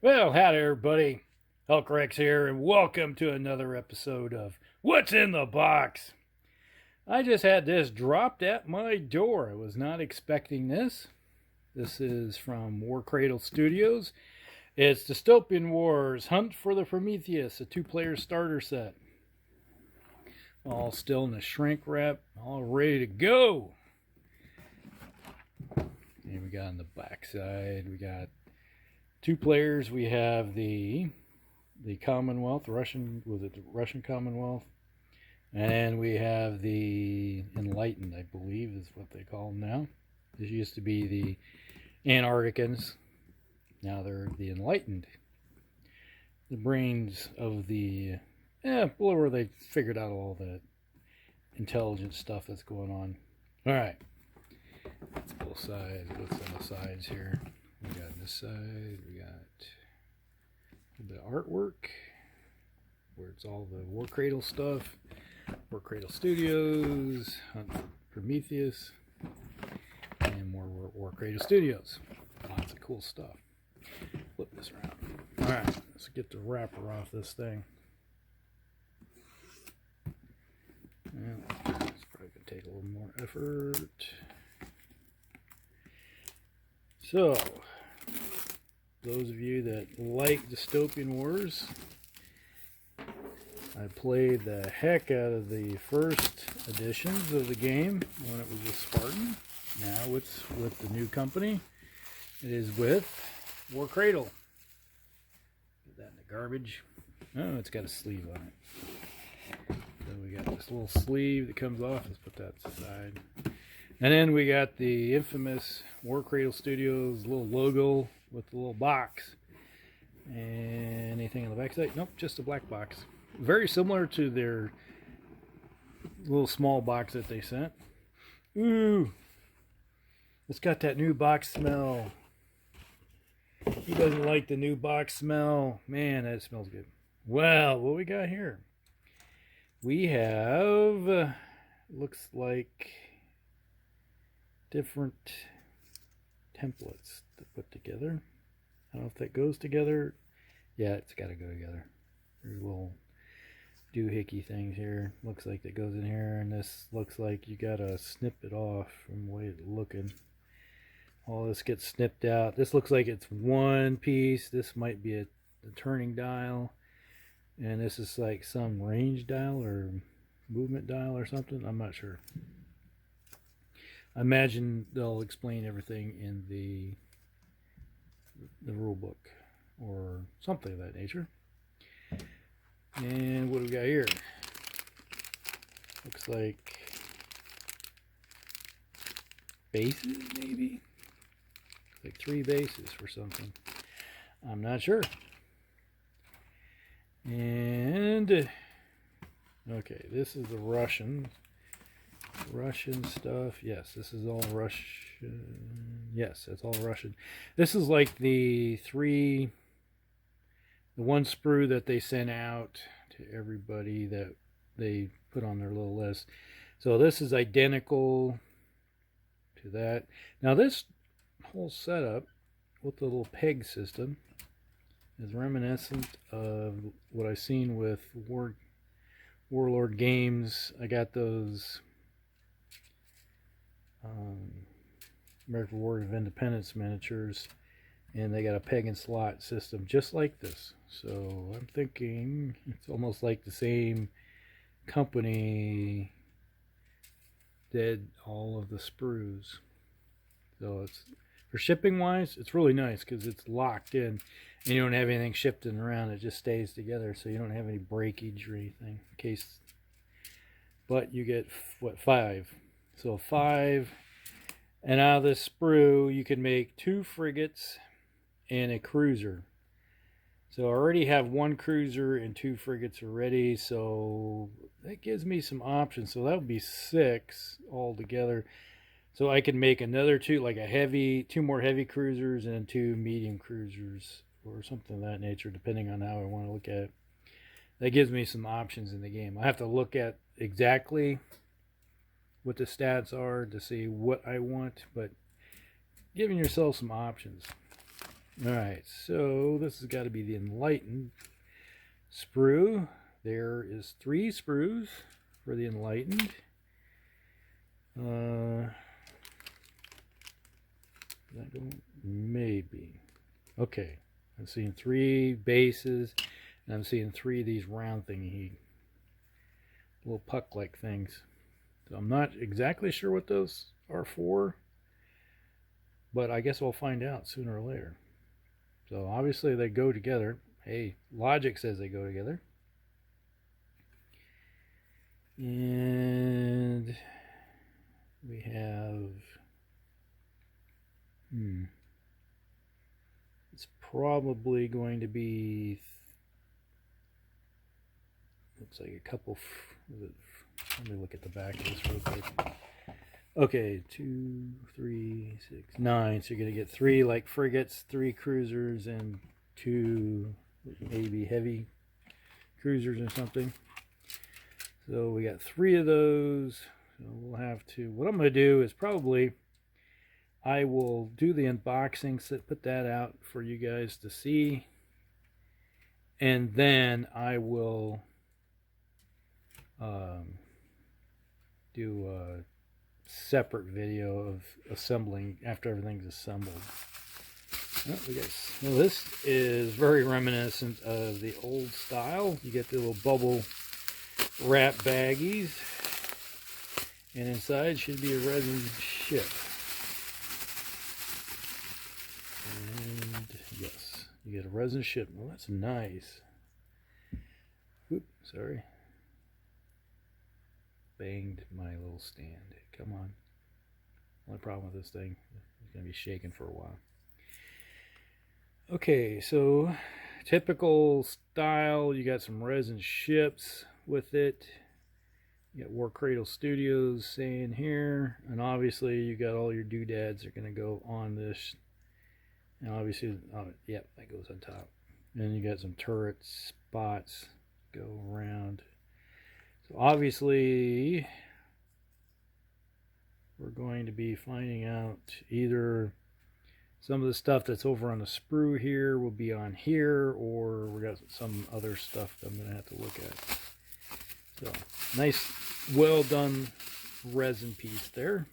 Well, howdy everybody. Hulkrex here, and welcome to another episode of What's in the Box. I just had this dropped at my door. I was not expecting this. This is from Warcradle Studios. It's Dystopian Wars, Hunt for the Prometheus, a 2-player starter set. All still in the shrink wrap, all ready to go. And we got on the back side, we got 2 players. We have the Commonwealth, Russian Commonwealth, and we have the Enlightened, I believe is what they call them now. This used to be the Antarcticans. Now they're the Enlightened. The brains of the where they figured out all that intelligent stuff that's going on. All right, let's both sides. What's on the sides here? We got this side, we got a little bit of artwork where it's all the Warcradle stuff. Warcradle Studios, Hunt for Prometheus, and more Warcradle Studios. Lots of cool stuff. Flip this around. Alright, let's get the wrapper off this thing. Well, it's probably going to take a little more effort. So, those of you that like Dystopian Wars, I played the heck out of the first editions of the game when it was with Spartan. Now it's with the new company. It is with Warcradle. Put that in the garbage. Oh, it's got a sleeve on it. So we got this little sleeve that comes off. Let's put that aside. And then we got the infamous Warcradle Studios little logo with the little box. And anything on the back side? Nope, just a black box. Very similar to their little small box that they sent. Ooh, it's got that new box smell. Who doesn't like the new box smell? Man, that smells good. Well, what we got here? We have, looks like different templates to put together. I don't know if that goes together. Yeah, it's got to go together. There's little doohickey things here. Looks like that goes in here, and this looks like you got to snip it off from the way it's looking. All this gets snipped out. This looks like it's one piece. This might be a turning dial, and this is like some range dial or movement dial or something. I'm not sure. I imagine they'll explain everything in the rule book or something of that nature. And what do we got here? Looks like bases, maybe? Like 3 bases for something. I'm not sure. And okay, this is the Russian stuff. Yes, this is all Russian. Yes, it's all Russian. This is like the one sprue that they sent out to everybody that they put on their little list. So this is identical to that. Now this whole setup with the little peg system is reminiscent of what I've seen with Warlord games. I got those American War of Independence miniatures, and they got a peg and slot system just like this. So I'm thinking it's almost like the same company did all of the sprues. So it's, for shipping wise, it's really nice because it's locked in and you don't have anything shifting around. It just stays together, so you don't have any breakage or anything in case. But you get what, 5. So 5, and out of this sprue you can make 2 frigates and a cruiser. So I already have 1 cruiser and 2 frigates already, so that gives me some options. So that would be 6 altogether. So I can make another 2, like 2 more heavy cruisers and 2 medium cruisers or something of that nature, depending on how I want to look at it. That gives me some options in the game. I have to look at exactly what the stats are to see what I want, but giving yourself some options. Alright, so this has got to be the Enlightened sprue. There is 3 sprues for the Enlightened. That going? Maybe. Okay, I'm seeing 3 bases, and I'm seeing 3 of these round thingy, little puck-like things. So I'm not exactly sure what those are for, but I guess we'll find out sooner or later. So obviously they go together. Hey, logic says they go together. And we have it's probably going to be, looks like a couple, let me look at the back of this real quick. Okay, 2, 3, 6, 9. So you're going to get 3 like frigates, 3 cruisers, and 2 maybe heavy cruisers or something. So we got 3 of those. So we'll have to, what I'm going to do is probably, I will do the unboxing, so put that out for you guys to see. And then I will do a separate video of assembling after everything's assembled. Oh, well, this is very reminiscent of the old style. You get the little bubble wrap baggies, and inside should be a resin ship. And yes, you get a resin ship. Well, that's nice. Oop, sorry. Banged my little stand. Come on. Only problem with this thing, it's going to be shaking for a while. Okay, so typical style, you got some resin ships with it. You got Warcradle Studios saying here, and obviously you got all your doodads are going to go on this. And obviously, yep, that goes on top. And you got some turrets, spots go around. So obviously, we're going to be finding out either some of the stuff that's over on the sprue here will be on here, or we got some other stuff that I'm going to have to look at. So, nice, well done resin piece there.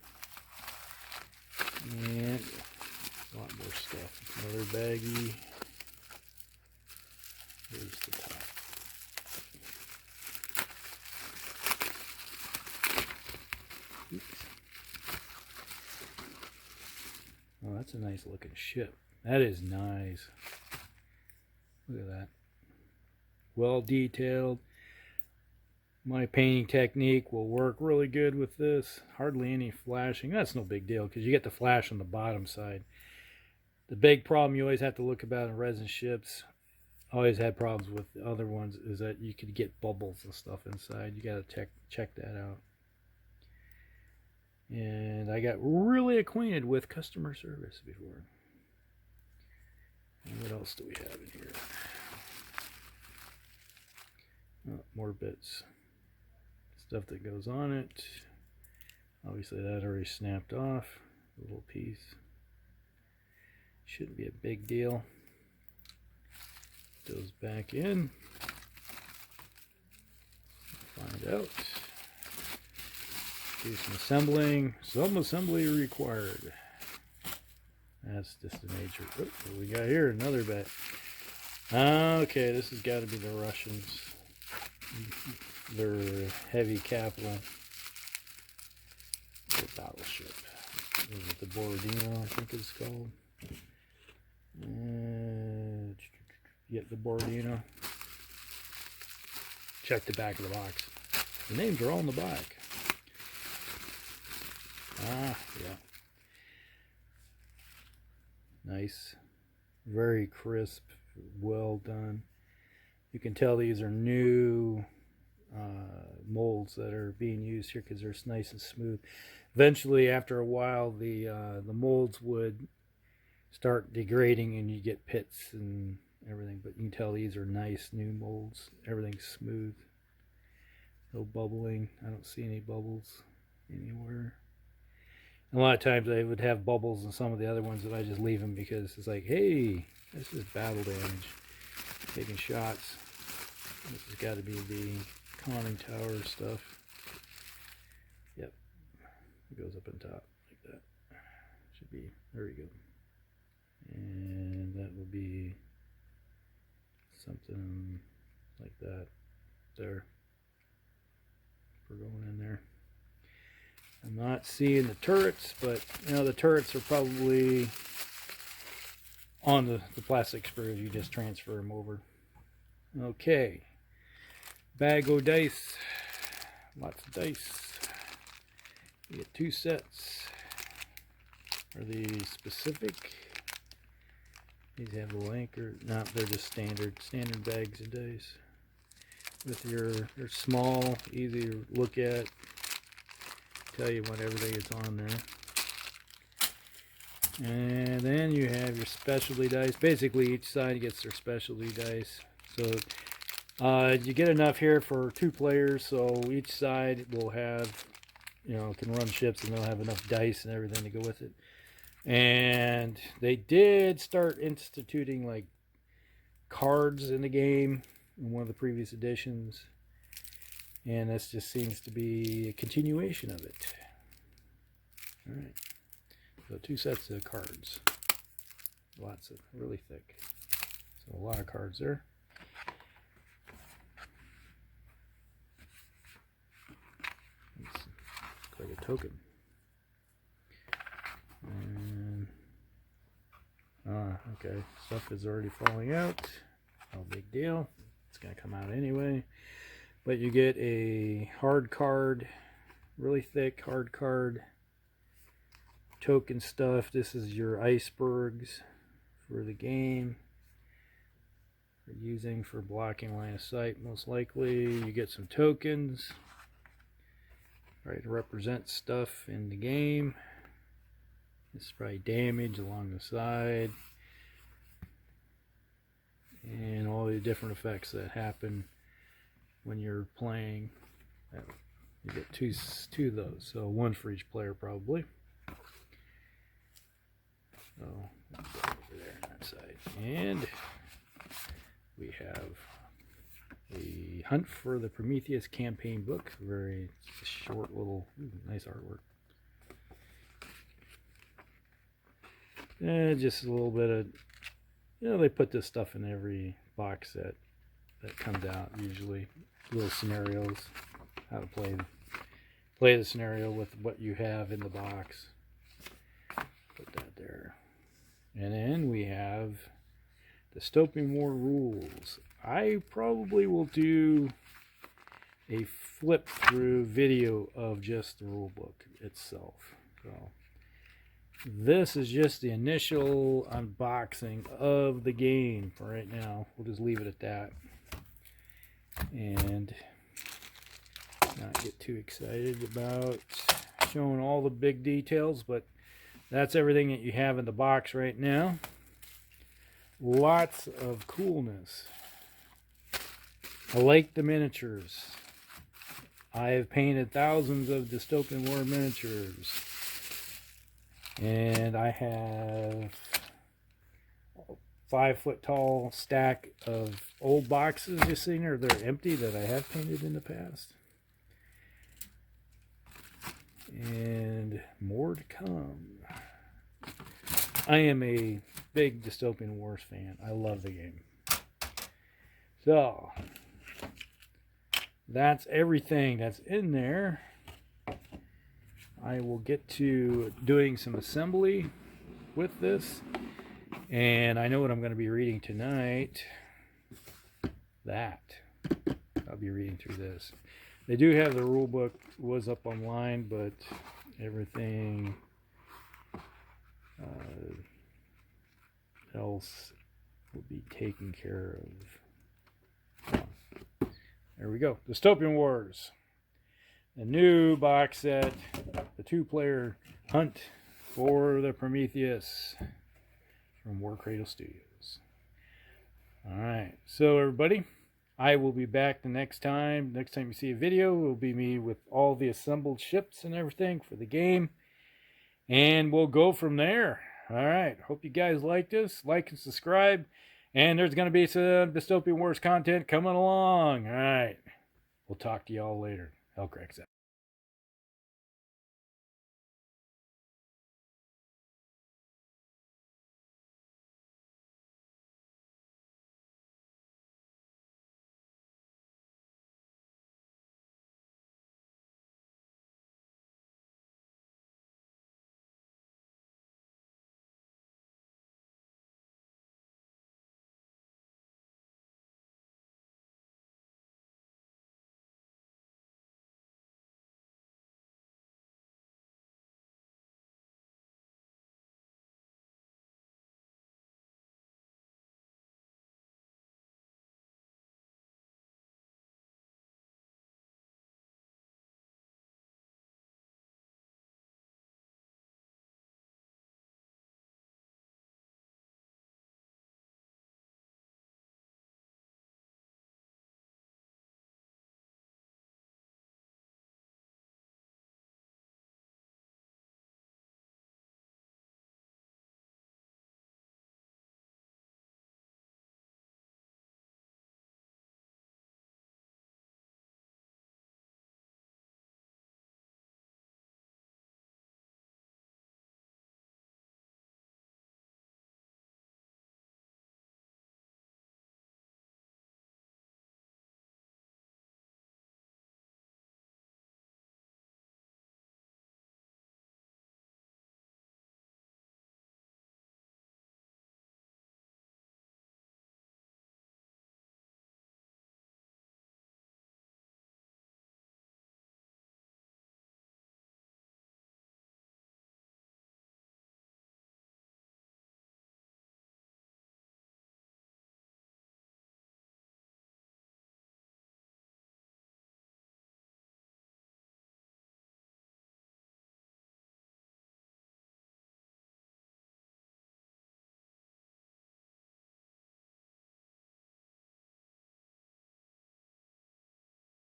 And a lot more stuff. Another baggie. Here's the top. Oops. Oh, that's a nice looking ship. That is nice. Look at that. Well detailed. My painting technique will work really good with this. Hardly any flashing. That's no big deal because you get the flash on the bottom side. The big problem you always have to look about in resin ships, always had problems with the other ones, is that you could get bubbles and stuff inside. You got to check that out. And I got really acquainted with customer service before. And what else do we have in here? Oh, more bits. Stuff that goes on it. Obviously that already snapped off. A little piece. Shouldn't be a big deal. Goes back in. Find out. Do some assembling. Some assembly required. That's just the nature. Oh, what we got here? Another bet. Okay, this has got to be the Russians. Their heavy capital. Their battleship. Is it the Borodino, I think it's called. Get the Borodino. Check the back of the box. The names are all in the back. Ah, yeah. Nice. Very crisp. Well done. You can tell these are new molds that are being used here because they're nice and smooth. Eventually, after a while, the molds would start degrading and you get pits and everything. But you can tell these are nice new molds. Everything's smooth. No bubbling. I don't see any bubbles anywhere. And a lot of times I would have bubbles in some of the other ones that I just leave them because it's like, hey, this is battle damage. Taking shots. This has got to be the conning tower stuff. Yep. It goes up on top like that. Should be, there we go. And that will be something like that there. We're going in there. I'm not seeing the turrets, but you know the turrets are probably on the plastic screws. You just transfer them over. Okay. Bag of dice. Lots of dice. You get 2 sets. Are these specific? These have a link or not? They're just standard bags of dice. With they're small, easy to look at. Tell you what everything is on there. And then you have your specialty dice. Basically each side gets their specialty dice. So you get enough here for 2 players, so each side will have, you know, can run ships and they'll have enough dice and everything to go with it. And they did start instituting like cards in the game in one of the previous editions. And this just seems to be a continuation of it. Alright. So 2 sets of cards. Lots of, really thick. So a lot of cards there. It's quite a token. And, okay. Stuff is already falling out. No big deal. It's going to come out anyway. But you get a hard card, really thick hard card, token stuff. This is your icebergs for the game. For using for blocking line of sight, most likely. You get some tokens, right, to represent stuff in the game. This is probably damage along the side. And all the different effects that happen when you're playing. You get two of those, so 1 for each player probably. So let's go over there on that side, and we have the Hunt for the Prometheus campaign book. Very short little, nice artwork. And just a little bit of, you know, they put this stuff in every box set that comes out usually. Little scenarios, how to play the scenario with what you have in the box. Put that there. And then we have Dystopian War rules. I probably will do a flip through video of just the rule book itself. So this is just the initial unboxing of the game for right now. We'll just leave it at that. And not get too excited about showing all the big details, but that's everything that you have in the box right now. Lots of coolness. I like the miniatures. I have painted thousands of Dystopian War miniatures, and I have 5-foot tall stack of old boxes you've seen there. They're empty that I have painted in the past. And more to come. I am a big Dystopian Wars fan. I love the game. So that's everything that's in there. I will get to doing some assembly with this. And I know what I'm going to be reading tonight. I'll be reading through this. They do have the rule book, was up online, but everything else will be taken care of. Oh, there we go. Dystopian Wars. The new box set. The 2-player Hunt for the Prometheus from Warcradle Studios. Alright, so everybody, I will be back the next time. Next time you see a video, will be me with all the assembled ships and everything for the game. and we'll go from there. All right. Hope you guys like this. Like and subscribe. And there's going to be some Dystopian Wars content coming along. All right. We'll talk to y'all later. Hellcracks out.